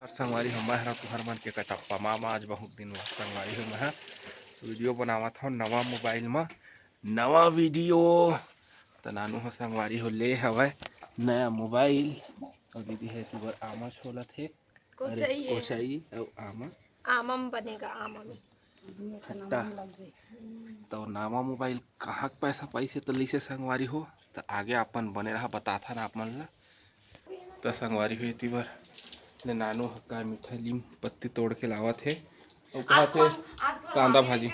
संगवारी हो मैं तुहर मन के कटप्पा मामा आज बहुत दिन बाद संगवारी हो मैं वीडियो बनावा था नवा मोबाइल में नवा वीडियो तो नानू हो संगवारी हो ले हवा नया मोबाइल और दीदी है तू बर आमा छोला थे कोचाई और आमा आमा में बनेगा आमा में खट्टा तो नवा मोबाइल कहाँ पैसा पैसे तो लीसे संगवारी हो तो आगे अपन बने रहा बताथा ना अपन ला तो संगवारी हुई थी बार ने नानू हक्का मीठा लीम पत्ती तोड़ के लावा थे और कहा थे कांदा भाजी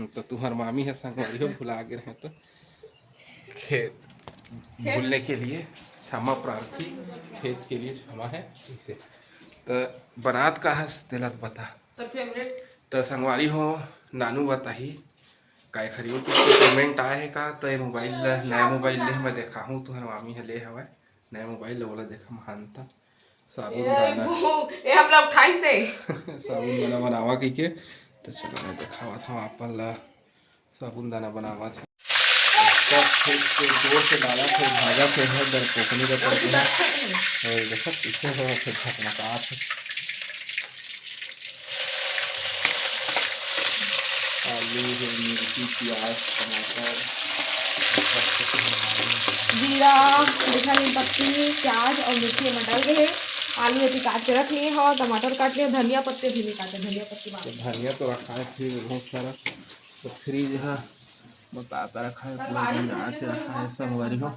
तो तुम्हार मामी है संगवारी हो भुला गए रहे तो खेत भूलने के लिए क्षमा प्रार्थी खेत के लिए क्षमा है इसे तो बनात का है दिलत बता तो संगवारी हो नानू बताही काय खरियो तो पेमेंट आए है का तो ये मोबाइल नया मोबाइल ले मैं देखा हूँ तुम्हार मामी है ले हवा नया मोबाइल वाला देखा महानता साबुन दाना ये हम लोग 28 से साबुन दाना बनावा की के तो चलो मैं दिखावा था अपन ला साबुन दाना बनावा था फिर जोर से डाला फिर भाजा फिर है दर पोकनी का करके है और देखो पीछे हो फिर झकमका थे आलू मिर्ची प्याज टमाटर जीरा मीठा पत्ती प्याज और मिर्ची में डाल गए हैं आलू ऐसे काट के रख लिए और टमाटर काट लिए धनिया पत्ते भी नहीं काटे धनिया पत्ती धनिया तो रखा है फ्रिज बहुत सारा तो फ्रिज है बताता रखा है पूरा बना के रखा है संगवारी हो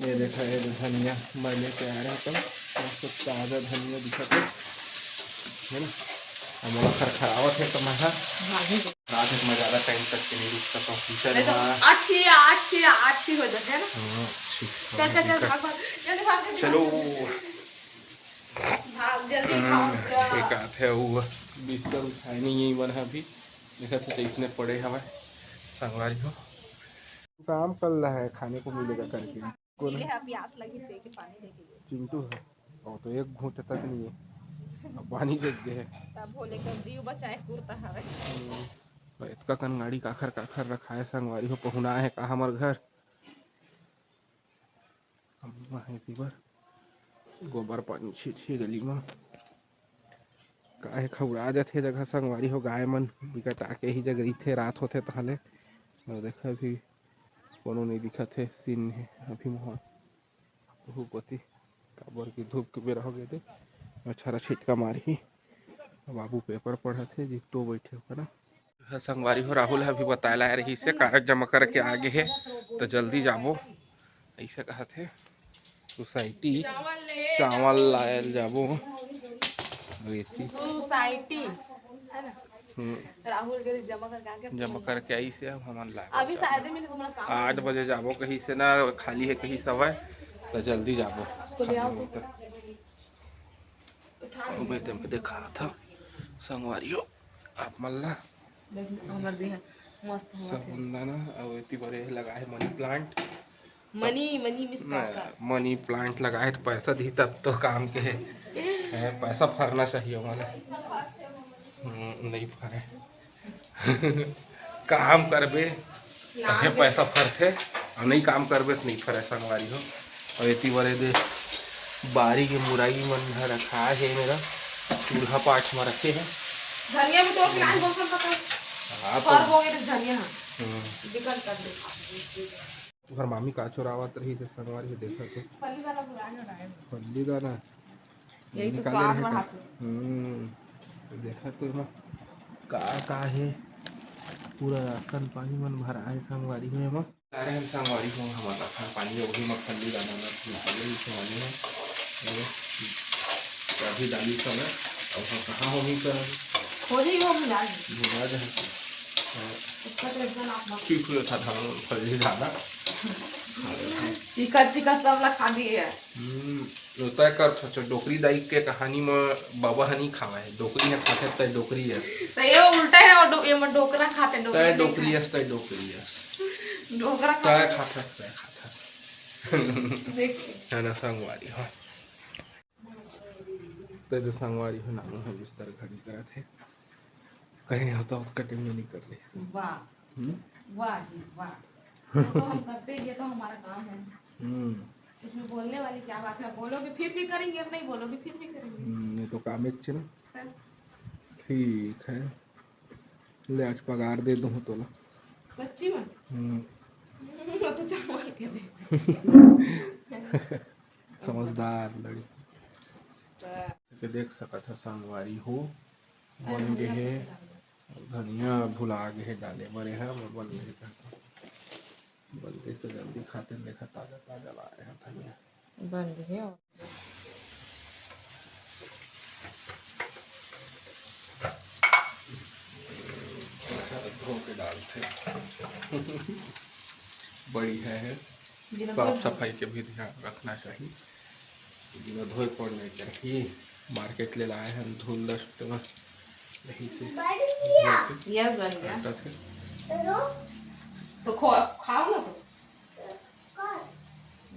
ये देखा है धनिया मैं लेके आ रहा तो ताज़ा धनिया दिखा है ना हमारा खरखरावत है तो मैं रात में ज़्यादा टाइम तक के नहीं रुक सकता हूँ अच्छी हो जाती है ना चल चलो जल्दी खाओ एक आध है वो बिस्तर उठाए नहीं यही बना अभी देखा तो इसने पड़े हवा संगवारी हो काम कर रहा है खाने को मिलेगा करके प्यास लगी दे के पानी दे के चिंटू है और तो एक घूंट तक नहीं है पानी देख गए तब भोले का जीव बचाए कुर्ता हवे इतका कन गाड़ी काखर काखर रखा है संगवारी हो पहुना है कहा हमार घर हम गोबर पानी छीट गली में काहे खौरा जाते जगह संगवारी हो गाय मन बिकट आके ही जगह थे रात होते तहले और देखा अभी कोनो नहीं दिखत है सीन है अभी मोहन धूपति काबर की धूप के बेरा हो गए थे अच्छा छिटका मारी बाबू पेपर पढ़ा थे जी तो बैठे हो ना संगवारी हो राहुल है अभी बताया रही से कागज जमा करके आगे है तो जल्दी जाबो ऐसे कहा थे सोसाइटी चावल लायल जाबो सोसाइटी है ना राहुल के जमा करके आई से हम अभी शायद मिले तुम्हारा शाम 8 बजे जाबो कहीं से ना खाली है कहीं समय तो जल्दी जाबो देखा था संगवारी हो आप मल्ला साबुन दाना और इतनी बड़े लगा है मनी प्लांट लगा है तो पैसा दी तब तो काम के है पैसा फरना चाहिए वाला नहीं फरे काम करबे तभी पैसा फरते और नहीं काम करबे तो नहीं फरे संगवारी हो और इतनी बड़े दे बारी के मुराई मन रखा है मेरा चूल्हा पाठ में रखे हैं धनिया भी तो प्लांट बोल पता हां फर हो गए धनिया निकल कर दे तुम्हार मामी का चोरावत रही थे संगवारी देखा तो फली वाला बुलाने रहा फली दाना यही तो स्वाद बढ़ाते देखा तो ना का है पूरा राशन पानी मन भरा है संगवारी में हम सारे हम संगवारी को हमारा राशन पानी वही में फली दाना डाले संगवारी में अभी डाली समय और कहाँ होगी कर खोजी वो मिला है उसका टेंशन आप मत क्यों था फली दाना चिकन सब ला खा दिए तय कर डोकरी दाई के कहानी में बाबा हनी खावा है डोकरी है खाते तय डोकरी है तो ये उल्टा है और ये में डोकरा खाते तय डोकरी है डोकरा तय खाता देख है ना संगवारी हो तय जो संगवारी हो नाम हम बिस्तर घड़ी करा थे कहीं होता तो कटिंग में नहीं कर रही वाह वाह जी वाह तो हम करते ये तो हमारा काम है इसमें बोलने वाली क्या बात है, बोलोगे फिर भी करेंगे और नहीं बोलोगे फिर भी करेंगे। ये तो काम एक चीज ना। हाँ। ठीक है, ले आज पगार दे दूँ तो ला। सच्ची में तो चावल के दे। समझदार लड़ी के देख सकत है संगवारी हो बन गे हे। धनिया भुला गे हे डाले बरे है मैं बन गए बनते से जल्दी खाते देखा ताजा ताजा ला रहे हैं धनिया बन गए और धो के डालते बड़ी है साफ सफाई के भी ध्यान रखना चाहिए। बिना धोए पड़ने चाहिए। मार्केट ले लाए हैं धुल डस्ट यही से यस बन गया तो खाओ ना तो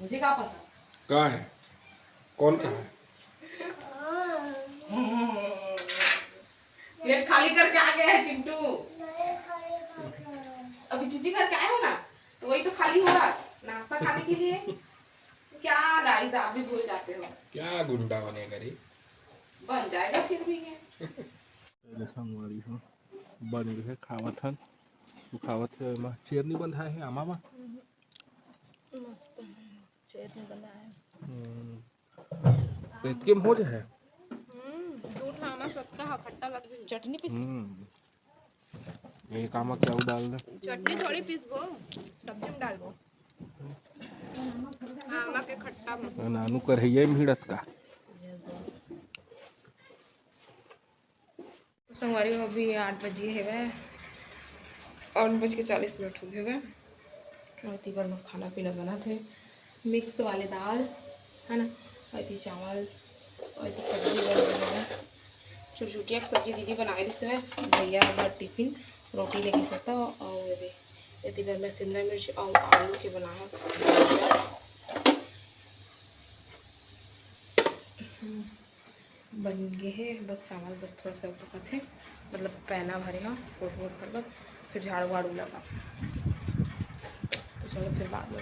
मुझे क्या पता कहाँ है कौन कहाँ है प्लेट खाली करके आ गए हैं चिंटू। अभी चीजी करके आए हो ना तो वही तो खाली हो रहा नाश्ता खाने के लिए। क्या गाइस आप भी भूल जाते हो। क्या गुंडा बनेगा रे बन जाएगा फिर भी ये पहले संगवारी हो बन गए खावत हन तू खावत है मां चेर नहीं बंधा है आमा मां मस्त चेर नहीं बना है पेट के हो जाए दूध आमा सबका हा खट्टा लग गई चटनी पीस ये कामा क्या डाल दे चटनी थोड़ी पीसबो सब्जी में डालबो आमा के खट्टा में नानू कर है भिड़त का यस बॉस। संगवारी हो अभी 8 बजे है वह 8:40 हो गए और तीबर में खाना पीना बना थे मिक्स वाले दाल है ना और थी चावल और थी सब्जी बना छोटी छोटी एक सब्जी दीदी बनाए दिसते हुए भैया बार टिफिन रोटी लेके सकता और ये बार मैं शिमला मिर्च और आलू के बनाया बन गए है बस चावल बस थोड़ा सा पकत है मतलब पैना भरे हाँ फोटो खरबत फिर झाड़ू वाड़ू लगा तो चलो फिर बाद में